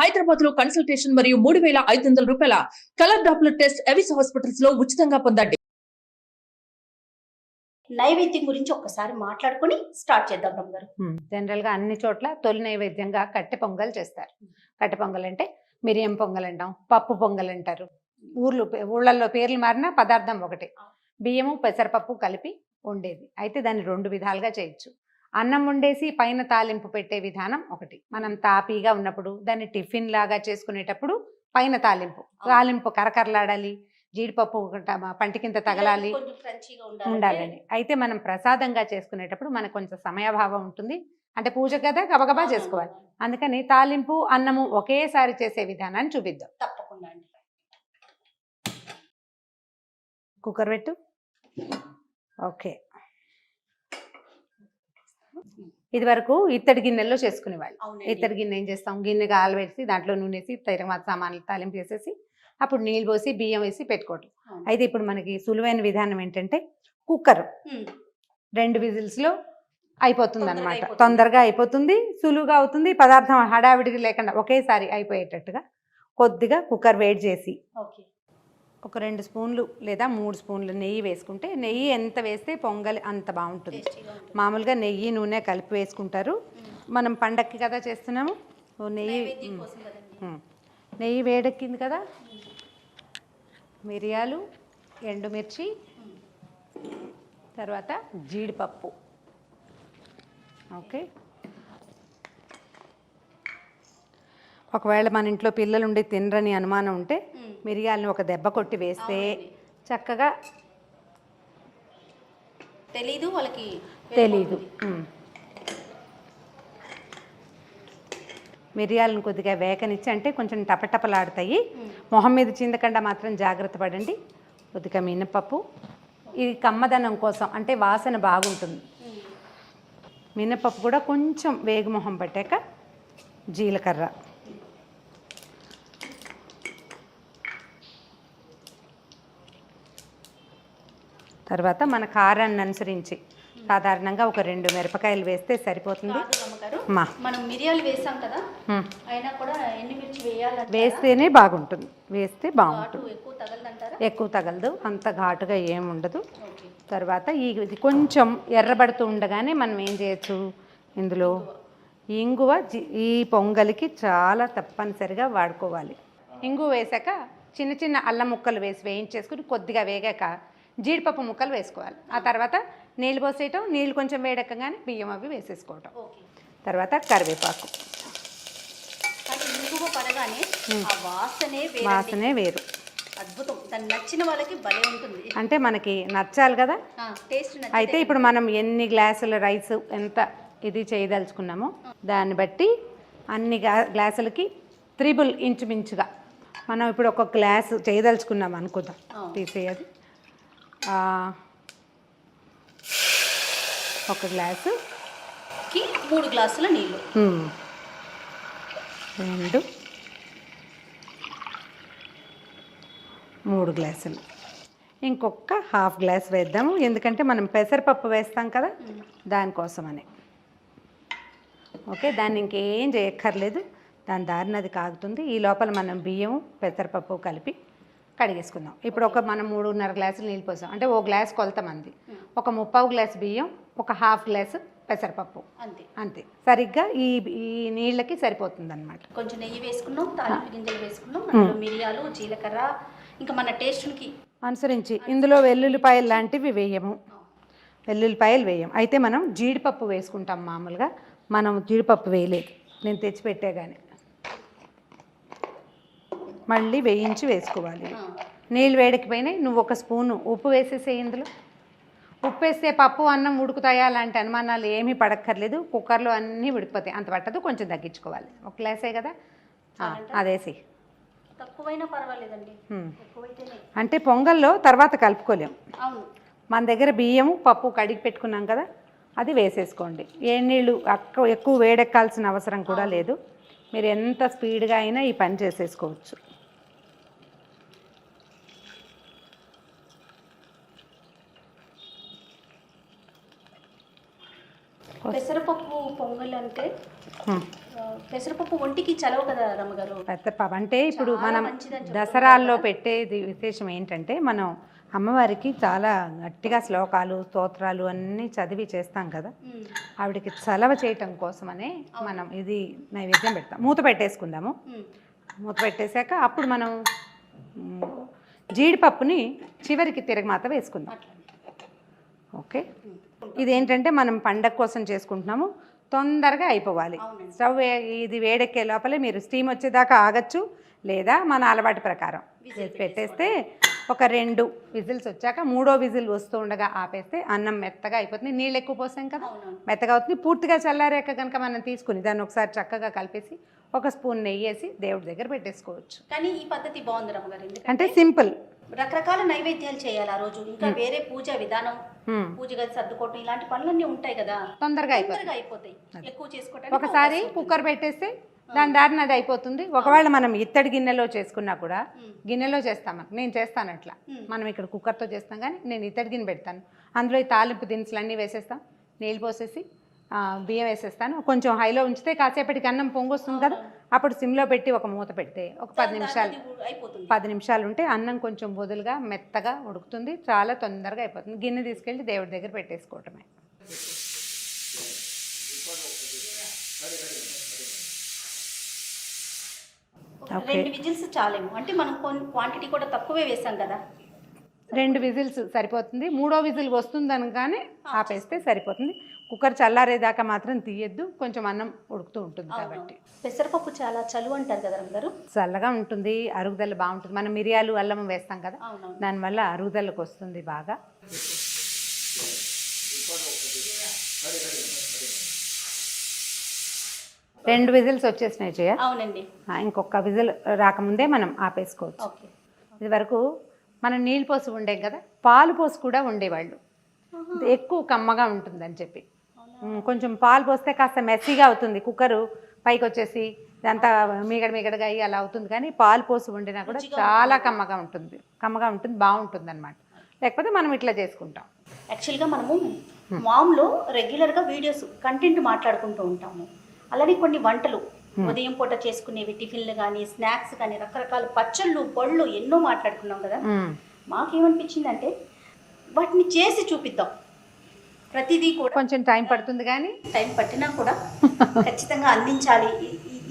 హైదరాబాద్ లో కన్సల్టేషన్ మరియు 3,500 రూపాయల colour Doppler test Avis hospitals లో ఉచితంగా పొందండి. నైవేద్యం గురించి ఒక్కసారి మాట్లాడుకొని స్టార్ట్ చేద్దాం రమ్మగారు. జనరల్గా అన్ని చోట్ల తొలి నైవేద్యంగా కట్టె పొంగల్ చేస్తారు. కట్టె పొంగల్ అంటే మిరియం పొంగల్ అంటాం, పప్పు పొంగల్ అంటారు. ఊళ్ళల్లో పేర్లు మారిన పదార్థం ఒకటి. బియ్యము పెసరపప్పు కలిపి వండేది. అయితే దాన్ని 2 విధాలుగా చేయొచ్చు. అన్నం వండేసి పైన తాలింపు పెట్టే విధానం ఒకటి. మనం తాపీగా ఉన్నప్పుడు దాన్ని టిఫిన్ లాగా చేసుకునేటప్పుడు పైన తాలింపు కరకరలాడాలి, జీడిపప్పు పంటి కింద తగలాలి, ఉండాలని. అయితే మనం ప్రసాదంగా చేసుకునేటప్పుడు మనకు కొంచెం సమయాభావం ఉంటుంది. అంటే పూజ కదా గబగబా చేసుకోవాలి. అందుకని తాలింపు అన్నము ఒకేసారి చేసే విధానాన్ని చూపిద్దాం. తప్పకుండా అండి. కుక్కర్ పెట్టు. ఓకే, ఇది వరకు ఇత్తడి గిన్నెల్లో చేసుకునేవాళ్ళు. ఇత్తడి గిన్నె ఏం చేస్తాం, గిన్నె కాలవేసి దాంట్లో నూనె వేసి తగిన సామాన్లు తాలింపు వేసేసి అప్పుడు నీళ్ళు పోసి బియ్యం వేసి పెట్టుకోవటం. అయితే ఇప్పుడు మనకి సులువైన విధానం ఏంటంటే కుక్కర్ 2 విజిల్స్లో అయిపోతుంది అనమాట. తొందరగా అయిపోతుంది, సులువుగా అవుతుంది. పదార్థం హడావిడిగా లేకుండా ఒకేసారి అయిపోయేటట్టుగా కొద్దిగా కుక్కర్ వేడి చేసి ఒక 2 స్పూన్లు లేదా 3 స్పూన్లు నెయ్యి వేసుకుంటే, నెయ్యి ఎంత వేస్తే పొంగలి అంత బాగుంటుంది. మామూలుగా నెయ్యి నూనె కలిపి వేసుకుంటారు. మనం పండక్కి కదా చేస్తున్నాము. నెయ్యి వేడెక్కింది కదా, మిరియాలు, ఎండుమిర్చి, తర్వాత జీడిపప్పు. ఓకే, ఒకవేళ మన ఇంట్లో పిల్లలు ఉండి తినరని అనుమానం ఉంటే మిరియాలను ఒక దెబ్బ కొట్టి వేస్తే చక్కగా తెలీదు వాళ్ళకి. మిరియాలను కొద్దిగా వేకనిచ్చి, అంటే కొంచెం టపటపలాడతాయి. మొహం మీద చిందకుండా మాత్రం జాగ్రత్త పడండి. కొద్దిగా మినపప్పు, ఇది కమ్మదనం కోసం, అంటే వాసన బాగుంటుంది. మినపప్పు కూడా కొంచెం వేగుమొహం పట్టాక జీలకర్ర, తర్వాత మన కారాన్ని అనుసరించి సాధారణంగా ఒక 2 మిరపకాయలు వేస్తే సరిపోతుంది. మనం మిరియాలు వేసాం కదా, అయినా కూడా ఎండుమిర్చి వేస్తేనే బాగుంటుంది. వేస్తే బాగుంటుంది. ఎక్కువ తగలదు, అంత ఘాటుగా ఏముండదు. తర్వాత ఇది కొంచెం ఎర్రబడుతూ ఉండగానే మనం ఏం చేయొచ్చు, ఇందులో ఇంగువ ఈ పొంగలికి చాలా తప్పనిసరిగా వాడుకోవాలి. ఇంగువ వేసాక చిన్న చిన్న అల్లం ముక్కలు వేసి వేయించేసుకుని కొద్దిగా వేగాక జీడిపప్పు ముక్కలు వేసుకోవాలి. ఆ తర్వాత నీళ్ళు పోసేయటం, నీళ్ళు కొంచెం వేడెక్కగానే బియ్యం అవి వేసేసుకోవటం. తర్వాత కరివేపాకు. వాసనే వేరు, అద్భుతం. దాన్ని నచ్చిన వాళ్ళకి భలే ఉంటుంది. అంటే మనకి నచ్చాలి కదా టేస్ట్. అయితే ఇప్పుడు మనం ఎన్ని గ్లాసుల రైస్ ఎంత ఇది చేయదలుచుకున్నామో దాన్ని బట్టి అన్ని గ్లాసులకి 3 ఇంచుమించుగా మనం ఇప్పుడు ఒక గ్లాసు చేయదలుచుకున్నాం అనుకుందాం. తీసేయాలి. ఒక గ్లాసుకి 3 గ్లాసుల నీళ్ళు, 2 3 గ్లాసులు. ఇంకొక ½ గ్లాస్ వేద్దాము, ఎందుకంటే మనం పెసరపప్పు వేస్తాం కదా దానికోసమని. ఓకే, దాన్ని ఇంకేం చేయక్కర్లేదు, దాని దారిన అది కాగుతుంది. ఈ లోపల మనం బియ్యం పెసరపప్పు కలిపి కడిగేసుకుందాం. ఇప్పుడు మనం 3.5 గ్లాసులు నీళ్ళు పోసాం అంటే ఓ గ్లాస్ కొలత మంది, ఒక 3/4 గ్లాసు బియ్యం, ఒక ½ గ్లాసు పెసరపప్పు, అంతే. సరిగ్గా ఈ నీళ్ళకి సరిపోతుంది అనమాట. కొంచెం నెయ్యి వేసుకున్నాం, తాలింపు గింజలు వేసుకున్నాం, మిరియాలు, జీలకర్ర, ఇంకా మన టేస్ట్కి అనుసరించి. ఇందులో వెల్లుల్లిపాయలు లాంటివి వేయము, వెల్లుల్లిపాయలు వేయం. అయితే మనం జీడిపప్పు వేసుకుంటాం. మామూలుగా మనం జీడిపప్పు వేయలేదు, నేను తెచ్చిపెట్టే కానీ మళ్ళీ వేయించి వేసుకోవాలి. నీళ్ళు వేడెక్కిపోయినాయి, నువ్వు 1 స్పూను ఉప్పు వేసేసే. ఇందులో ఉప్పు వేస్తే పప్పు అన్నం ఉడుకుతాయా లాంటి అనుమానాలు ఏమీ పడక్కర్లేదు. కుక్కర్లో అన్నీ ఉడికిపోతాయి, అంత పట్టదు, కొంచెం తగ్గించుకోవాలి. 1 గ్లాసే కదా, అదేసి. తక్కువైనా పర్వాలేదండి, అంటే పొంగల్లో తర్వాత కలుపుకోలేము. మన దగ్గర బియ్యము పప్పు కడిగి పెట్టుకున్నాం కదా, అది వేసేసుకోండి. ఏ నీళ్ళు ఎక్కువ వేడెక్కాల్సిన అవసరం కూడా లేదు. మీరు ఎంత స్పీడ్గా అయినా ఈ పని చేసేసుకోవచ్చు. పెసరపప్పు పొంగల్ అంటే పెసరపప్పు ఒంటికి చలవ కదా రమ్మగారు. పెసరపప్పు అంటే ఇప్పుడు చాలా మనం మంచిదని చెప్తుంటారు దసరాల్లో కదా. పెట్టేది విశేషం ఏంటంటే మనం అమ్మవారికి చాలా గట్టిగా శ్లోకాలు స్తోత్రాలు అన్నీ చదివి చేస్తాం కదా, ఉమ్, ఆవిడకి చలవ చేయటం కోసమనే మనం ఇది నైవేద్యం పెడతాం. మూత పెట్టేసుకుందాము. ఉమ్, మూత పెట్టేశాక అప్పుడు మనం జీడిపప్పుని చివరికి తిరగమాత వేసుకుందాం. అట్లా. ఓకే, ఇదేంటంటే మనం పండగ కోసం చేసుకుంటున్నాము, తొందరగా అయిపోవాలి. అవునండి. స్టవ్ ఇది వేడెక్కే లోపలే మీరు స్టీమ్ వచ్చేదాకా ఆగచ్చు, లేదా మన అలవాటు ప్రకారం విజిల్ పెట్టేస్తే ఒక 2 విజిల్స్ వచ్చాక 3వ విజిల్ వస్తూ ఉండగా ఆపేస్తే అన్నం మెత్తగా అయిపోతుంది. నీళ్ళు ఎక్కువ పోసాం కదా, అవునవును. మెత్తగా అవుతుంది. పూర్తిగా చల్లారాక కనుక మనం తీసుకుని దాన్ని ఒకసారి చక్కగా కలిపేసి ఒక స్పూన్ నెయ్యి వేసి దేవుడి దగ్గర పెట్టేసుకోవచ్చు. కానీ ఈ పద్ధతి బాగుంది రమ్మగారు, అంటే ఎందుకంటే సింపుల్. రకరకాల నైవేద్యాలు చేయాలి ఆ రోజు, ఇంకా వేరే పూజ విధానం, పూజ గది సర్దుకోవటం ఇలాంటి పనులన్నీ ఉంటాయి కదా, తొందరగా అయిపోతాయి. ఎక్కువ చేసుకోవటానికి ఒకసారి కుక్కర్ పెట్టేస్తే దాని దారిన అది అయిపోతుంది. ఒకవేళ మనం ఇత్తడి గిన్నెలో చేసుకున్నా కూడా, గిన్నెలో చేస్తాం, నేను చేస్తాను అట్లా, మనం ఇక్కడ కుక్కర్తో చేస్తాం కానీ నేను ఇత్తడి గిన్నె పెడతాను, అందులో ఈ తాలింపు దినుసులు అన్నీ వేసేస్తాం, నీళ్ళు పోసేసి బియ్యం వేసేస్తాను, కొంచెం హైలో ఉంచితే కాసేపటికి అన్నం పొంగొస్తుంది కదా, అప్పుడు సిమ్లో పెట్టి ఒక మూత పెడితే ఒక 10 నిమిషాలు ఉంటే అన్నం కొంచెం వదులుగా మెత్తగా ఉడుకుతుంది, చాలా తొందరగా అయిపోతుంది. గిన్నె తీసుకెళ్ళి దేవుడి దగ్గర పెట్టేసుకోవటమే. ఓకే, 2 విజిల్స్ చాలేమో, అంటే మనం క్వాంటిటీ కూడా తక్కువే వేసాం కదా. 2 విజిల్స్ సరిపోతుంది. 3వ విజిల్ వస్తుందని కానీ ఆపేస్తే సరిపోతుంది. కుక్కర్ చల్లారేదాకా మాత్రం తీయద్దు, కొంచెం అన్నం ఉడుకుతూ ఉంటుంది కాబట్టి. పెసరపప్పు చాలా చలువ అంటారు కదా రమ్మగారు. చల్లగా ఉంటుంది, అరుగుదల బాగుంటుంది. మనం మిరియాలు అల్లం వేస్తాం కదా, అవునవును. దానివల్ల అరుగుదలకు వస్తుంది బాగా. రెండు విజిల్స్ వచ్చేసినాయి చేయ. అవునండి. ఇంకొక విజిల్ రాకముందే మనం ఆపేసుకోవచ్చు. ఓకే. ఇది వరకు మనం నీళ్ళు పోసి ఉండే కదా, పాలు పోసి కూడా ఉండేవాళ్ళు, ఎక్కువ కమ్మగా ఉంటుందని చెప్పి. కొంచెం పాలు పోస్తే కాస్త మెస్సీగా అవుతుంది, కుక్కరు పైకి వచ్చేసి అంతా మీగడగా అయ్యి అలా అవుతుంది. కానీ పాలు పోసి వండినా కూడా చాలా కమ్మగా ఉంటుంది, బాగుంటుంది అనమాట. లేకపోతే మనం ఇట్లా చేసుకుంటాం. యాక్చువల్గా మనము మామ్లో రెగ్యులర్గా వీడియోస్ కంటెంట్ మాట్లాడుకుంటూ ఉంటాము. అలానే కొన్ని వంటలు ఉదయం పూట చేసుకునేవి, టిఫిన్లు కానీ స్నాక్స్ కానీ రకరకాల పచ్చళ్ళు పళ్ళు ఎన్నో మాట్లాడుకున్నాం కదా. మాకేమనిపించిందంటే వాటిని చేసి చూపిద్దాం. ప్రతిదీ కూడా కొంచెం టైం పడుతుంది, కానీ టైం పట్టినా కూడా ఖచ్చితంగా అందించాలి,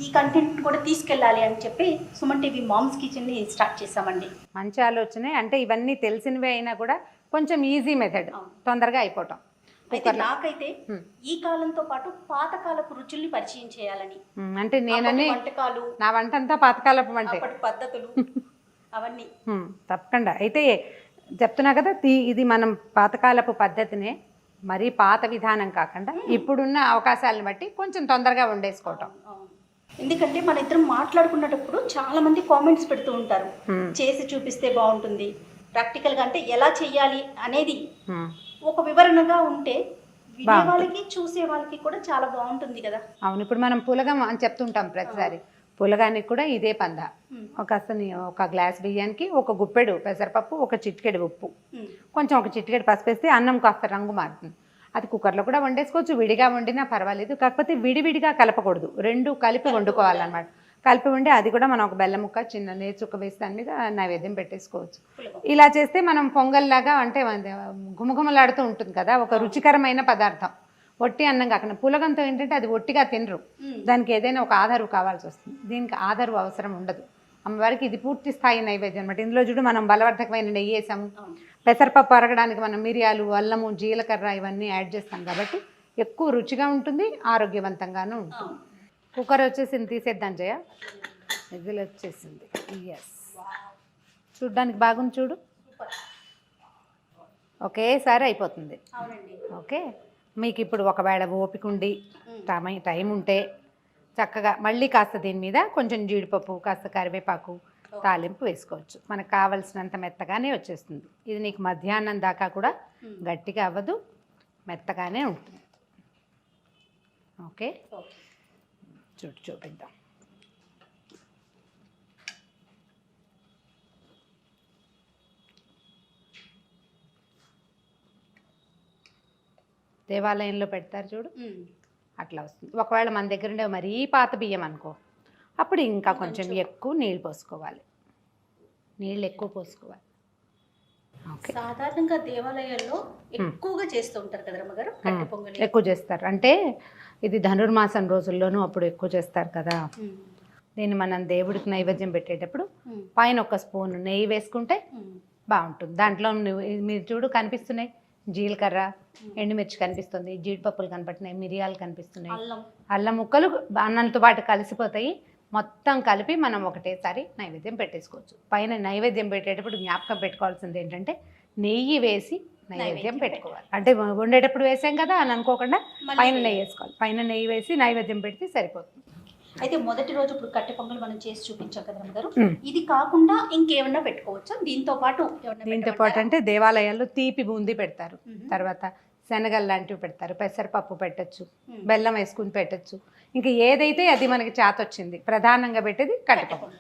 ఈ కంటెంట్ కూడా తీసుకెళ్ళాలి అని చెప్పి సుమన్ టీవీ మామ్స్ కిచెన్ని స్టార్ట్ చేసామండి. మంచి ఆలోచనే. అంటే ఇవన్నీ తెలిసినవే అయినా కూడా కొంచెం ఈజీ మెథడ్, తొందరగా అయిపోవటం. అయితే నాకైతే ఈ కాలంతో పాటు పాతకాలపు రుచుల్ని పరిచయం చేయాలని, అంటే నేనని వంటకాలు, నా వంట అంతా పాతకాలపు వంటే, పద్ధతులు అవన్నీ తప్పకుండా. అయితే చెప్తున్నా కదా, ఇది మనం పాతకాలపు పద్ధతినే, మరీ పాత విధానం కాకుండా ఇప్పుడున్న అవకాశాలను బట్టి కొంచెం తొందరగా వండేసుకోవటం. ఎందుకంటే మన ఇద్దరం మాట్లాడుకున్నప్పుడు చాలా మంది కామెంట్స్ పెడుతూ ఉంటారు, చేసి చూపిస్తే బాగుంటుంది, ప్రాక్టికల్గా అంటే ఎలా చెయ్యాలి అనేది ఒక వివరణగా ఉంటే వినే వాళ్ళకి చూసే వాళ్ళకి కూడా చాలా బాగుంటుంది కదా. అవును, ఇప్పుడు మనం పులగం అని చెప్తుంటాం ప్రతిసారి, పులగానికి కూడా ఇదే పంద. ఒక గ్లాస్ బియ్యానికి ఒక గుప్పెడు పెసరపప్పు, ఒక చిటికెడు ఉప్పు, కొంచెం ఒక చిటికెడు పసుపు వేస్తే అన్నం కాస్త రంగు మారుతుంది. అది కుక్కర్లో కూడా వండేసుకోవచ్చు, విడిగా వండినా పర్వాలేదు. కాకపోతే విడివిడిగా కలపకూడదు, రెండు కలిపి వండుకోవాలన్నమాట. కలిపి ఉండి అది కూడా మనం ఒక బెల్లం ముక్క, చిన్న నేచుక్క వేసి దాని మీద నైవేద్యం పెట్టేసుకోవచ్చు. ఇలా చేస్తే మనం పొంగల్లాగా అంటే గుమగుమలాడుతూ ఉంటుంది కదా, ఒక రుచికరమైన పదార్థం. ఒట్టి అన్నం కాకుండా పులగంతో ఏంటంటే అది ఒట్టిగా తినరు, దానికి ఏదైనా ఒక ఆధారు కావాల్సి వస్తుంది. దీనికి ఆధారు అవసరం ఉండదు. అమ్మవారికి ఇది పూర్తి స్థాయి నైవేద్యం అనమాట. ఇందులో చూడు మనం బలవర్ధకమైన నెయ్యి వేసాము, పెసరపప్పు అరగడానికి మనం మిరియాలు, అల్లము, జీలకర్ర ఇవన్నీ యాడ్ చేస్తాం కాబట్టి ఎక్కువ రుచిగా ఉంటుంది, ఆరోగ్యవంతంగానూ ఉంటుంది. కుక్కర్ వచ్చేసింది, తీసేద్దాం జయ. విజిల్ వచ్చేసింది. ఎస్, చూడ్డానికి బాగుంది చూడు, ఒకేసారి అయిపోతుంది. ఓకే, మీకు ఇప్పుడు ఒకవేళ ఓపిక ఉండి టైం ఉంటే చక్కగా మళ్ళీ కాస్త దీని మీద కొంచెం జీడిపప్పు, కాస్త కరివేపాకు తాలింపు వేసుకోవచ్చు. మనకు కావలసినంత మెత్తగానే వచ్చేస్తుంది. ఇది నీకు మధ్యాహ్నం దాకా కూడా గట్టిగా అవ్వదు, మెత్తగానే ఉంటుంది. ఓకే, చూపిద్దాం. దేవాలయంలో పెడతారు చూడు, అట్లా వస్తుంది. ఒకవేళ మన దగ్గర ఉండే మరీ పాత బియ్యం అనుకో, అప్పుడు ఇంకా కొంచెం ఎక్కువ నీళ్ళు పోసుకోవాలి, నీళ్ళు ఎక్కువ పోసుకోవాలి. ఓకే, సాధారణంగా దేవాలయాల్లో ఎక్కువగా చేస్తూ ఉంటారు కదా రమ్మగారు కట్టె పొంగలి. ఎక్కువ చేస్తారు. అంటే ఇది ధనుర్మాసం రోజుల్లోనూ అప్పుడు ఎక్కువ చేస్తారు కదా. దీన్ని మనం దేవుడికి నైవేద్యం పెట్టేటప్పుడు పైన ఒక స్పూన్ నెయ్యి వేసుకుంటే బాగుంటుంది. దాంట్లో మీరు చూడు కనిపిస్తున్నాయి, జీలకర్ర, ఎండుమిర్చి కనిపిస్తుంది, జీడిపప్పులు కనపడుతున్నాయి, మిరియాలు కనిపిస్తున్నాయి, అల్లం ముక్కలు అన్నంతో పాటు కలిసిపోతాయి. మొత్తం కలిపి మనం ఒకటేసారి నైవేద్యం పెట్టేసుకోవచ్చు. పైన నైవేద్యం పెట్టేటప్పుడు జ్ఞాపకం పెట్టుకోవాల్సింది ఏంటంటే నెయ్యి వేసి నైవేద్యం పెట్టుకోవాలి. అంటే వండేటప్పుడు వేసాం కదా అని అనుకోకుండా పైన నెయ్యి వేసుకోవాలి. పైన నెయ్యి వేసి నైవేద్యం పెడితే సరిపోతుంది. అయితే మొదటి రోజు ఇప్పుడు కట్టె పొంగల్ మనం చేసి చూపించాం కదా రమ్మగారు, ఇది కాకుండా ఇంకేమన్నా పెట్టుకోవచ్చా దీంతో పాటు? దీంతో పాటు అంటే దేవాలయాల్లో తీపి బూందీ పెడతారు, తర్వాత శనగలు లాంటివి పెడతారు, పెసరపప్పు పెట్టచ్చు, బెల్లం వేసుకుని పెట్టచ్చు. ఇంకా ఏదైతే అది మనకి చేతొచ్చింది. ప్రధానంగా పెట్టేది కట్టె పొంగల్.